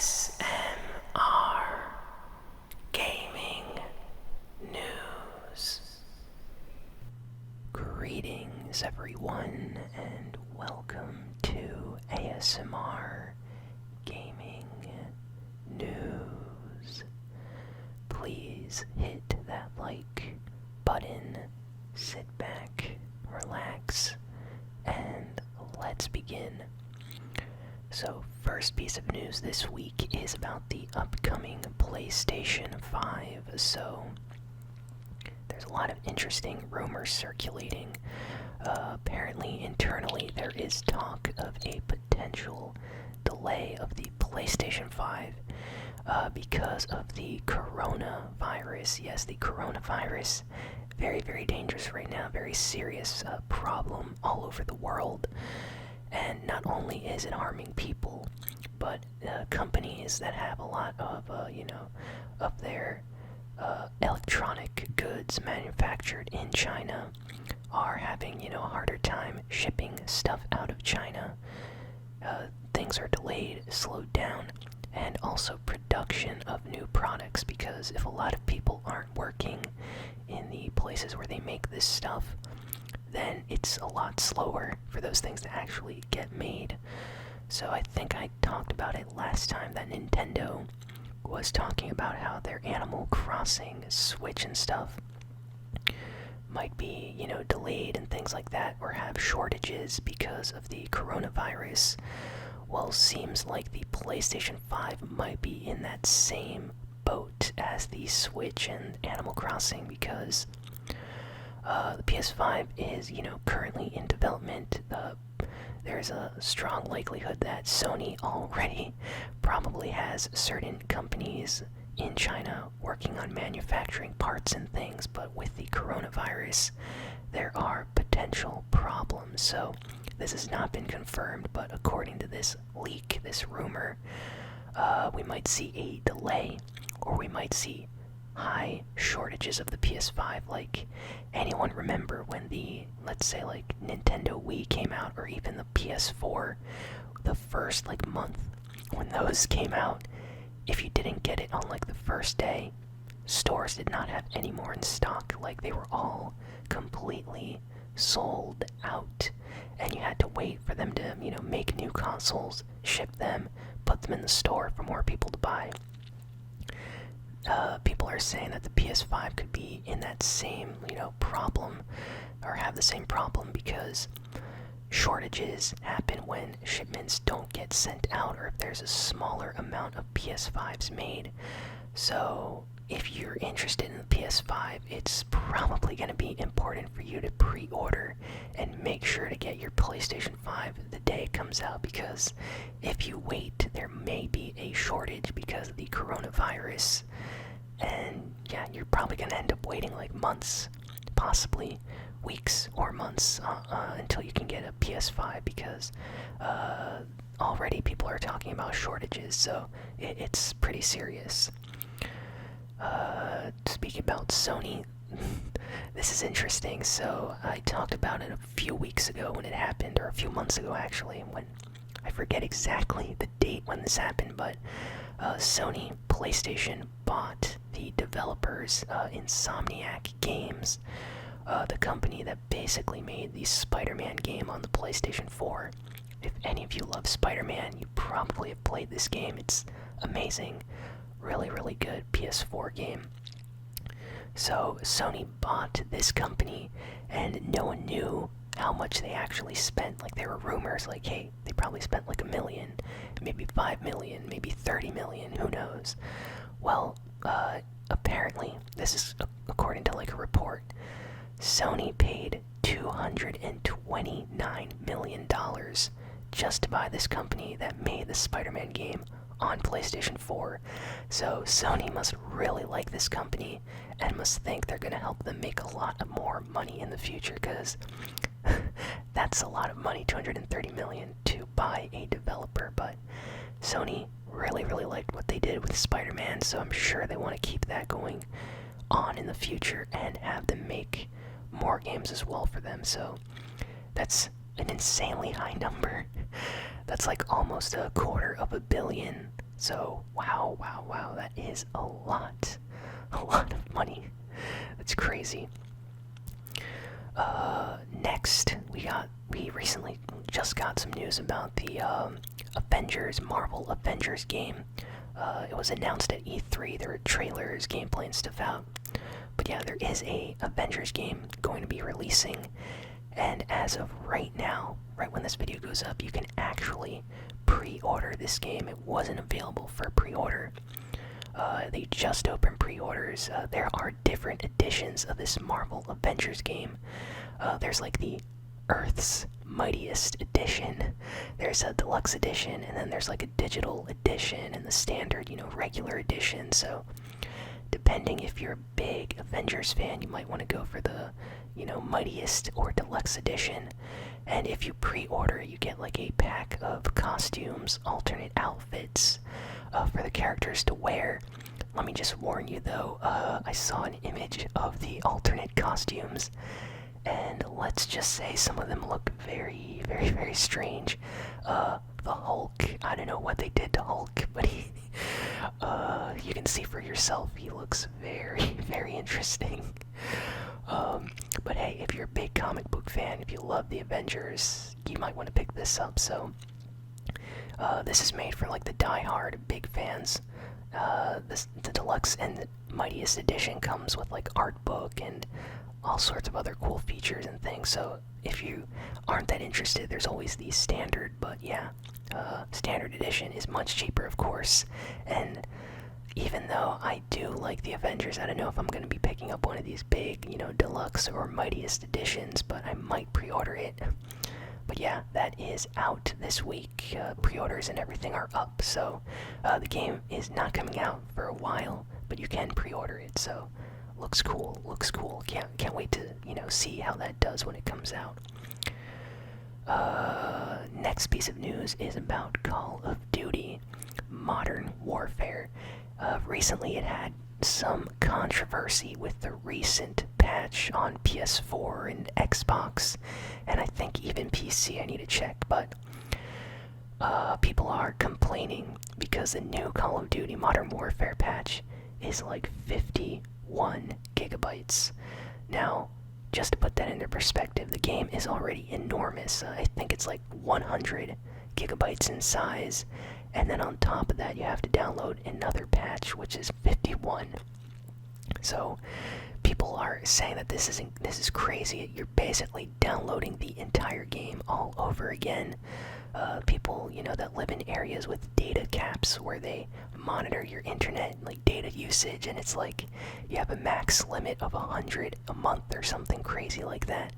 ASMR Gaming News. Greetings, everyone, and welcome to ASMR Gaming News. Please hit that like button, sit back, relax, and let's begin. So, first piece of news this week is about the upcoming PlayStation 5. So, there's a lot of interesting rumors circulating. Apparently, internally, there is talk of a potential delay of the PlayStation 5 because of the coronavirus. Yes, the coronavirus. Very, very dangerous right now. Very serious problem all over the world. And not only is it harming people, but companies that have a lot of, of their electronic goods manufactured in China are having, a harder time shipping stuff out of China. Things are delayed, slowed down, and also production of new products, because if a lot of people aren't working in the places where they make this stuff, then it's a lot slower for those things to actually get made. So I think I talked about it last time that Nintendo was talking about how their Animal Crossing Switch and stuff might be, delayed and things like that, or have shortages because of the coronavirus. Well, seems like the PlayStation 5 might be in that same boat as the Switch and Animal Crossing, because the PS5 is, currently in development. There's a strong likelihood that Sony already probably has certain companies in China working on manufacturing parts and things, but with the coronavirus, there are potential problems. So this has not been confirmed, but according to this leak, this rumor, we might see a delay, or we might see high shortages of the PS5. Like, anyone remember when the, let's say, like, Nintendo Wii came out, or even the PS4, the first, month when those came out, if you didn't get it on, the first day, stores did not have any more in stock. They were all completely sold out, and you had to wait for them to, make new consoles, ship them, put them in the store for more people to buy. People are saying that the PS5 could be in that same, problem, or have the same problem, because shortages happen when shipments don't get sent out, or if there's a smaller amount of PS5s made. So if you're interested in the PS5, it's probably going to be important for you to pre-order and make sure to get your PlayStation 5 the day it comes out, because if you wait, there may be a shortage because of the coronavirus. And yeah, you're probably going to end up waiting months, possibly weeks or months until you can get a PS5, because already people are talking about shortages, so it's pretty serious. Speaking about Sony, this is interesting. So I talked about it a few weeks ago when it happened, or a few months ago actually, when I forget exactly the date when this happened, but Sony PlayStation bought the developers, Insomniac Games, the company that basically made the SpiderMan game on the PlayStation 4. If any of you love Spider-Man, you probably have played this game. It's amazing. Really, really good PS4 game. So Sony bought this company, and no one knew how much they actually spent. There were rumors hey, they probably spent $1 million, maybe $5 million, maybe $30 million, who knows. Well, apparently, this is according to a report, Sony paid $229 million just to buy this company that made the Spider-Man game on PlayStation 4. So Sony must really like this company and must think they're going to help them make a lot more money in the future, because that's a lot of money, $230 million, to buy a developer. But Sony really, really liked what they did with Spider-Man, so I'm sure they want to keep that going on in the future and have them make more games as well for them. So that's an insanely high number. That's almost $250 million. So, wow, wow, wow, that is a lot. A lot of money. That's crazy. Next, we recently just got some news about the Marvel Avengers game. It was announced at E3. There were trailers, gameplay, and stuff out. But yeah, there is a Avengers game going to be releasing. And as of right now, right when this video goes up, you can actually pre-order this game. It wasn't available for pre-order. They just opened pre-orders. There are different editions of this Marvel Avengers game. There's like the Earth's Mightiest Edition. There's a deluxe edition, and then there's like a digital edition and the standard, regular edition. So depending if you're a big Avengers fan, you might want to go for the, mightiest or deluxe edition. And if you pre-order, you get like a pack of costumes, alternate outfits for the characters to wear. Let me just warn you though, I saw an image of the alternate costumes, and let's just say some of them look very, very, very strange. The Hulk, I don't know what they did to Hulk, but you can see for yourself, he looks very, very interesting. But hey, if you're a big comic book fan, if you love the Avengers, you might want to pick this up. So, this is made for like the die-hard big fans. The deluxe and the mightiest edition comes with like art book and all sorts of other cool features and things. So if you aren't that interested, there's always the standard. But yeah, standard edition is much cheaper, of course. And even though I do like the Avengers, I don't know if I'm going to be picking up one of these big, deluxe or mightiest editions, but I might pre-order it. But yeah, that is out this week. Pre-orders and everything are up, so the game is not coming out for a while, but you can pre-order it, so looks cool. Can't wait to, see how that does when it comes out. Next piece of news is about Call of Duty Modern Warfare. Recently it had some controversy with the recent patch on PS4 and Xbox, and I think even PC. I need to check, but people are complaining because the new Call of Duty Modern Warfare patch is like 51 gigabytes. Now, just to put that into perspective, the game is already enormous. I think it's like 100 gigabytes in size, and then on top of that you have to download another patch, which is 51. So people are saying that this is crazy. You're basically downloading the entire game all over again. People, that live in areas with data caps where they monitor your internet, like data usage, and it's like you have a max limit of 100 a month or something crazy like that.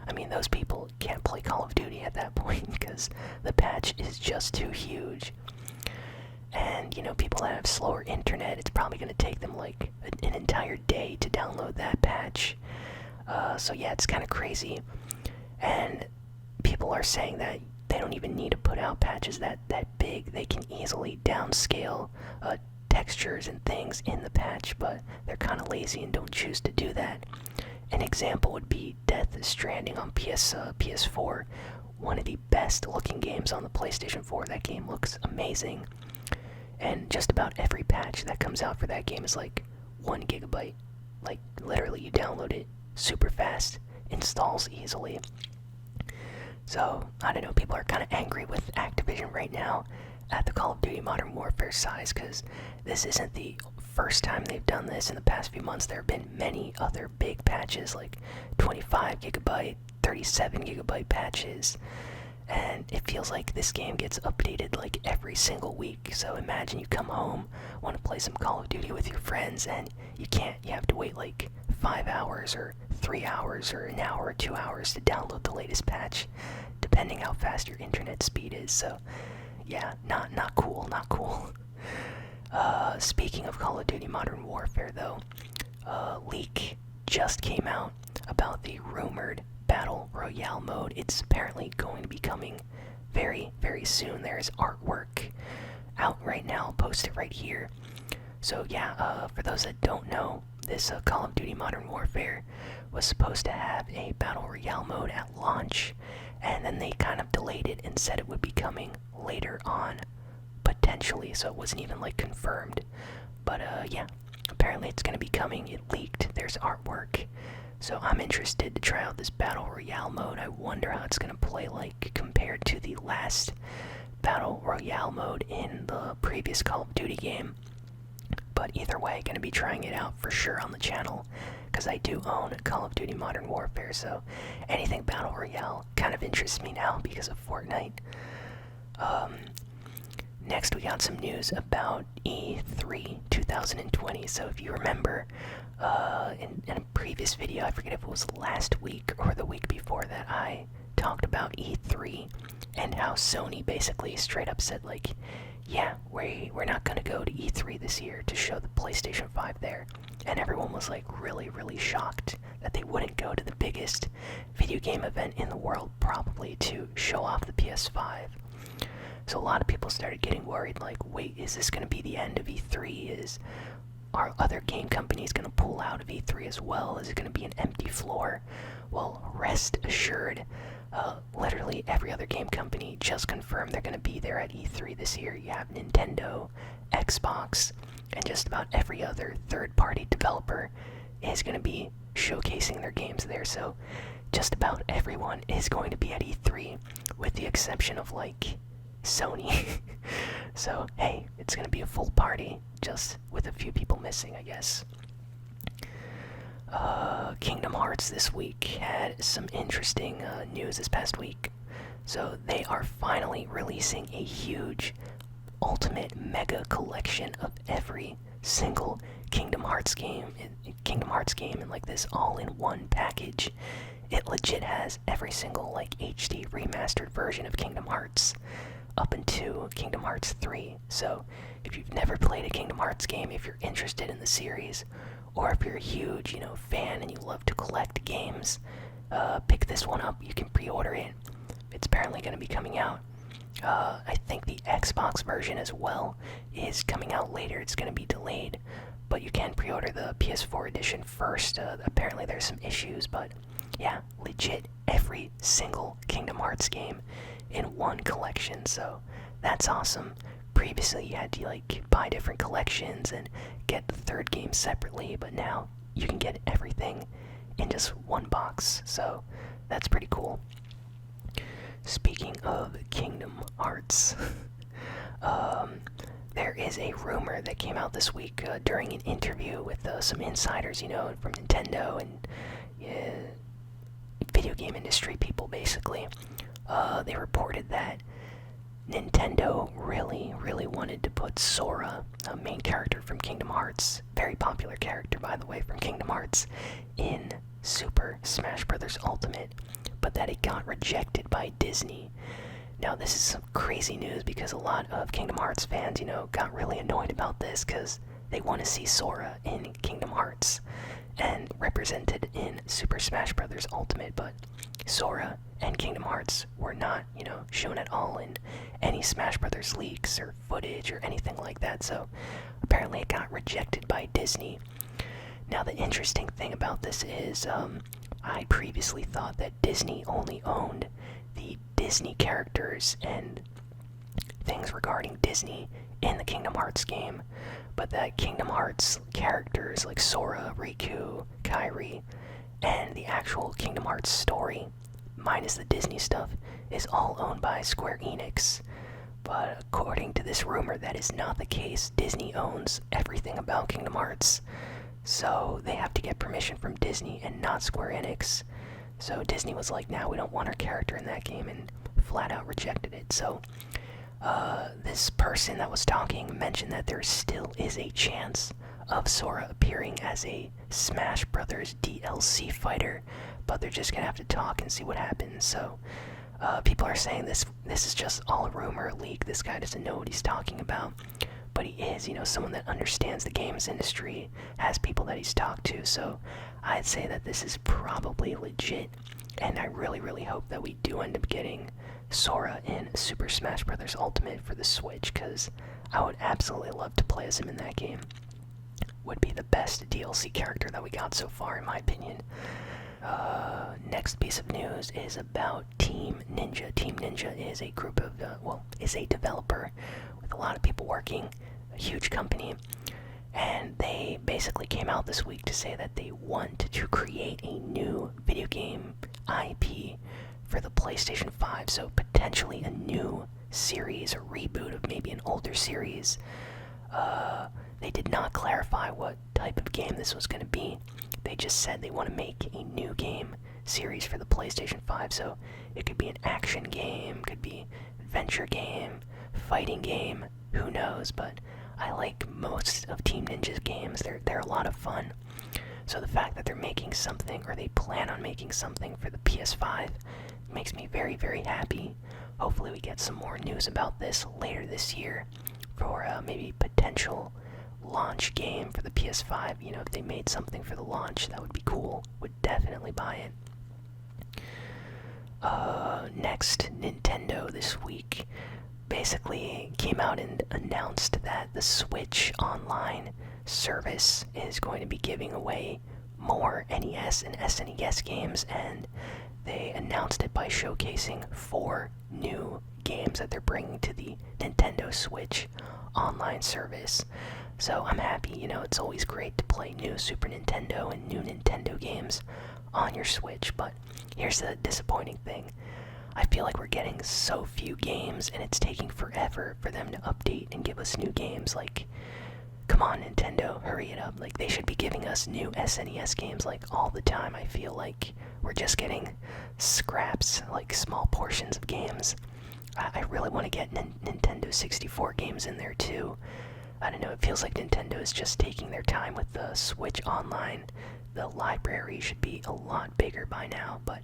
I mean, those people can't play Call of Duty at that point because the patch is just too huge. And, people that have slower internet, it's probably going to take them like an entire day to download that patch. So yeah, it's kind of crazy. And people are saying that they don't even need to put out patches that big. They can easily downscale textures and things in the patch, but they're kind of lazy and don't choose to do that. An example would be Death Stranding on PS4. One of the best looking games on the PlayStation 4. That game looks amazing. And just about every patch that comes out for that game is like 1 gigabyte. Like, literally, you download it super fast, installs easily. So, I don't know, people are kind of angry with Activision right now at the Call of Duty Modern Warfare size, because this isn't the first time they've done this. In the past few months, there have been many other big patches, like 25 gigabyte, 37 gigabyte patches. And it feels like this game gets updated like every single week. So imagine you come home, want to play some Call of Duty with your friends, and you can't. You have to wait like 5 hours or 3 hours or an hour or 2 hours to download the latest patch, depending how fast your internet speed is. So yeah, not cool. Speaking of Call of Duty Modern Warfare though, leak just came out about the rumored Battle Royale mode. It's apparently going to be coming very, very soon. There's artwork out right now. I'll post it right here. So yeah, for those that don't know, this Call of Duty Modern Warfare was supposed to have a Battle Royale mode at launch, and then they kind of delayed it and said it would be coming later on. But potentially, so it wasn't even like confirmed. But yeah, apparently it's gonna be coming. It leaked. There's artwork. So I'm interested to try out this Battle Royale mode. I wonder how it's gonna play like compared to the last Battle Royale mode in the previous Call of Duty game. But either way, gonna be trying it out for sure on the channel, because I do own Call of Duty Modern Warfare, so anything Battle Royale kind of interests me now because of Fortnite. Next, we got some news about E3 2020. So if you remember, in a previous video, I forget if it was last week or the week before that, I talked about E3 and how Sony basically straight up said, like, yeah, we're not gonna go to E3 this year to show the PlayStation 5 there. And everyone was like really, really shocked that they wouldn't go to the biggest video game event in the world, probably, to show off the PS5. So a lot of people started getting worried, like, wait, is this gonna be the end of E3? Are other game companies gonna pull out of E3 as well? Is it gonna be an empty floor? Well, rest assured, literally every other game company just confirmed they're gonna be there at E3 this year. You have Nintendo, Xbox, and just about every other third-party developer is gonna be showcasing their games there. So just about everyone is going to be at E3, with the exception of, like, Sony. So hey, it's gonna be a full party, just with a few people missing, I guess. Kingdom Hearts this week had some interesting news this past week. So they are finally releasing a huge ultimate mega collection of every single Kingdom Hearts game in like this all-in-one package. It legit has every single like HD remastered version of Kingdom Hearts up into Kingdom Hearts 3. So if you've never played a Kingdom Hearts game, if you're interested in the series, or if you're a huge, fan and you love to collect games, pick this one up. You can pre-order it. It's apparently going to be coming out. I think the Xbox version as well is coming out later. It's going to be delayed, but you can pre-order the PS4 edition first. Apparently there's some issues, but yeah, legit every single Kingdom Hearts game in one collection, so that's awesome. Previously you had to like buy different collections and get the third game separately, but now you can get everything in just one box, so that's pretty cool. Speaking of Kingdom Hearts, there is a rumor that came out this week during an interview with some insiders, from Nintendo and video game industry people, basically. They reported that Nintendo really, really wanted to put Sora, a main character from Kingdom Hearts, very popular character, by the way, from Kingdom Hearts, in Super Smash Bros. Ultimate, but that it got rejected by Disney. Now, this is some crazy news because a lot of Kingdom Hearts fans, got really annoyed about this because they want to see Sora in Kingdom Hearts and represented in Super Smash Bros. Ultimate, but Sora and Kingdom Hearts were not, shown at all in any Smash Bros. Leaks or footage or anything like that, so apparently it got rejected by Disney. Now, the interesting thing about this is, I previously thought that Disney only owned the Disney characters and things regarding Disney in the Kingdom Hearts game, but that Kingdom Hearts characters like Sora, Riku, Kairi, and the actual Kingdom Hearts story, minus the Disney stuff, is all owned by Square Enix. But according to this rumor, that is not the case. Disney owns everything about Kingdom Hearts, so they have to get permission from Disney and not Square Enix. So Disney was like, nah, we don't want our character in that game, and flat out rejected it. So this person that was talking mentioned that there still is a chance of Sora appearing as a Smash Brothers DLC fighter, but they're just gonna have to talk and see what happens. So people are saying this is just all a rumor, a leak. This guy doesn't know what he's talking about, but he is, someone that understands the games industry, has people that he's talked to. So I'd say that this is probably legit, and I really, really hope that we do end up getting Sora in Super Smash Bros. Ultimate for the Switch, because I would absolutely love to play as him in that game. Would be the best DLC character that we got so far, in my opinion. Next piece of news is about Team Ninja. Team Ninja is a group of, is a developer with a lot of people working, a huge company, and they basically came out this week to say that they want to create a new video game IP for the PlayStation 5, so potentially a new series, a reboot of maybe an older series. They did not clarify what type of game this was going to be. They just said they want to make a new game series for the PlayStation 5, so it could be an action game, could be adventure game, fighting game, who knows, but I like most of Team Ninja's games. They're a lot of fun. So the fact that they're making something, or they plan on making something for the PS5, makes me very, very happy. Hopefully we get some more news about this later this year for maybe potential launch game for the PS5. You know, if they made something for the launch, that would be cool. Would definitely buy it. Next, Nintendo this week basically came out and announced that the Switch Online service is going to be giving away more NES and SNES games, and they announced it by showcasing 4 new games that they're bringing to the Nintendo Switch Online service. So I'm happy. You know, it's always great to play new Super Nintendo and new Nintendo games on your Switch, but here's the disappointing thing. I feel like we're getting so few games, and it's taking forever for them to update and give us new games. Like, come on, Nintendo, hurry it up. Like, they should be giving us new SNES games, like, all the time. I feel like we're just getting scraps, like, small portions of games. I really want to get Nintendo 64 games in there, too. I don't know, it feels like Nintendo is just taking their time with the Switch Online. The library should be a lot bigger by now, but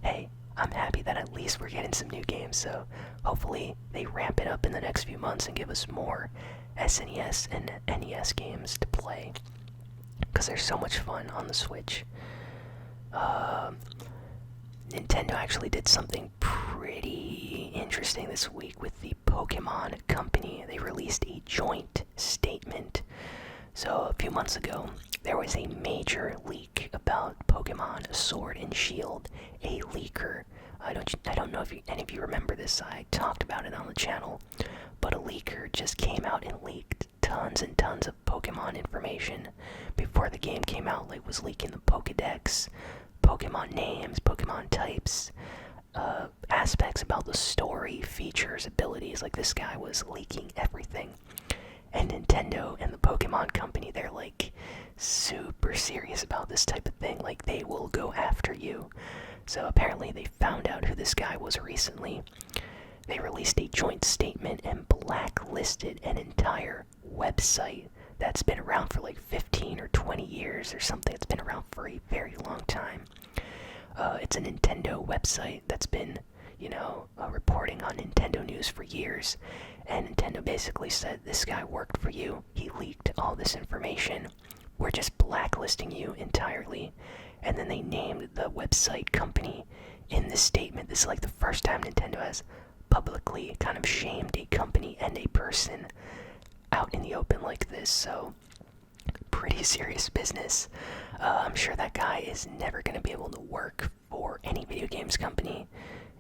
hey, I'm happy that at least we're getting some new games, so hopefully they ramp it up in the next few months and give us more SNES and NES games to play, because they're so much fun on the Switch. Nintendo actually did something pretty interesting this week with the Pokemon Company. They released a joint statement. So a few months ago, there was a major leak about Pokemon Sword and Shield. A leaker, I don't know if any of you remember this, I talked about it on the channel, but a leaker just came out and leaked tons and tons of Pokemon information before the game came out. Like, was leaking the Pokedex, Pokemon names, Pokemon types, aspects about the story, features, abilities. Like, this guy was leaking everything. And Nintendo and the Pokemon Company, they're like super serious about this type of thing. Like, they will go after you. So apparently they found out who this guy was recently. They released a joint statement and blacklisted an entire website that's been around for like 15 or 20 years or something. It's been around for a very long time. It's a Nintendo website that's been, reporting on Nintendo news for years. And Nintendo basically said, this guy worked for you, he leaked all this information, we're just blacklisting you entirely. And then they named the website company in this statement. This is like the first time Nintendo has publicly kind of shamed a company and a person out in the open like this, so pretty serious business. I'm sure that guy is never going to be able to work for any video games company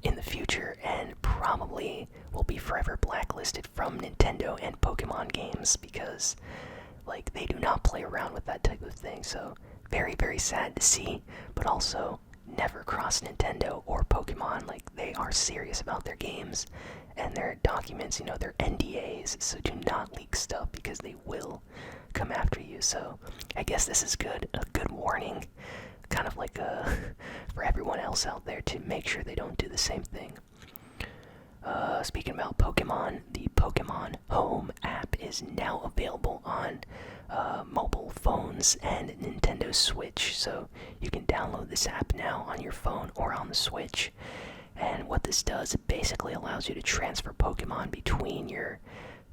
in the future, and probably will be forever blacklisted from Nintendo and Pokemon games, because like, they do not play around with that type of thing. So very, very sad to see, but also never cross Nintendo or Pokemon. Like, they are serious about their games and their documents, their NDAs, so do not leak stuff because they will come after you. So I guess this is a good warning, kind of like for everyone else out there to make sure they don't do the same thing. Speaking about Pokemon, the Pokemon Home app is now available on mobile phones and Nintendo Switch, so you can download this app now on your phone or on the Switch. And what this does, it basically allows you to transfer Pokemon between your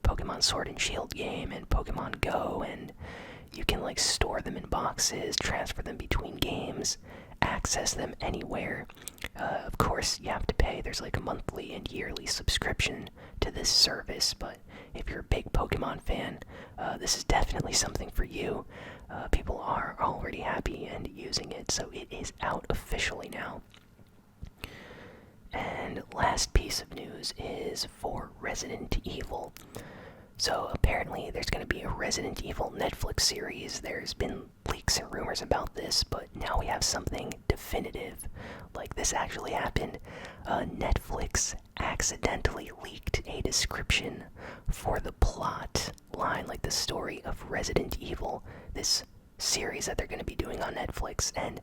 Pokemon Sword and Shield game and Pokemon Go, and you can like store them in boxes, transfer them between games, access them anywhere. Of course, you have to pay. There's like a monthly and yearly subscription to this service, but if you're a big Pokemon fan, this is definitely something for you. People are already happy and using it, so it is out officially now. And last piece of news is for Resident Evil. So apparently there's going to be a Resident Evil Netflix series. There's been leaks and rumors about this, but now we have something definitive. Like, this actually happened. Netflix accidentally leaked a description for the plot line, like the story of Resident Evil, this series that they're going to be doing on Netflix, and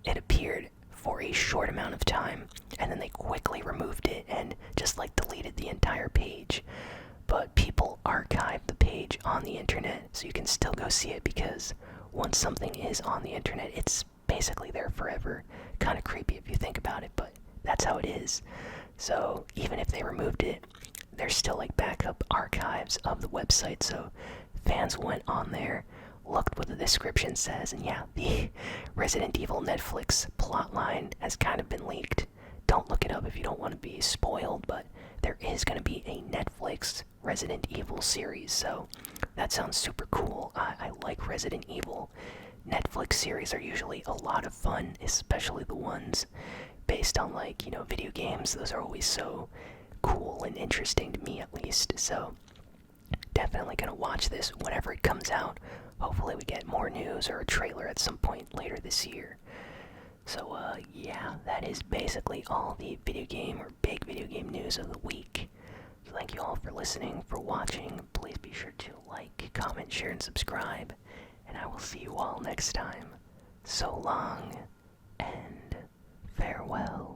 it appeared for a short amount of time, and then they quickly removed it and just like deleted the entire page. But people archive the page on the internet, so you can still go see it, because once something is on the internet, it's basically there forever. Kind of creepy if you think about it, but that's how it is. So even if they removed it, there's still like backup archives of the website, so fans went on there, looked what the description says, and yeah, the Resident Evil Netflix plotline has kind of been leaked. Don't look it up if you don't want to be spoiled, but there is going to be a Netflix Resident Evil series, so that sounds super cool. I like Resident Evil. Netflix series are usually a lot of fun, especially the ones based on, like, video games. Those are always so cool and interesting to me, at least. So definitely gonna watch this whenever it comes out. Hopefully we get more news or a trailer at some point later this year. So yeah, that is basically all the video game or big video game news of the week. So thank you all for listening, for watching. Please be sure to like, comment, share, and subscribe. And I will see you all next time. So long, and farewell.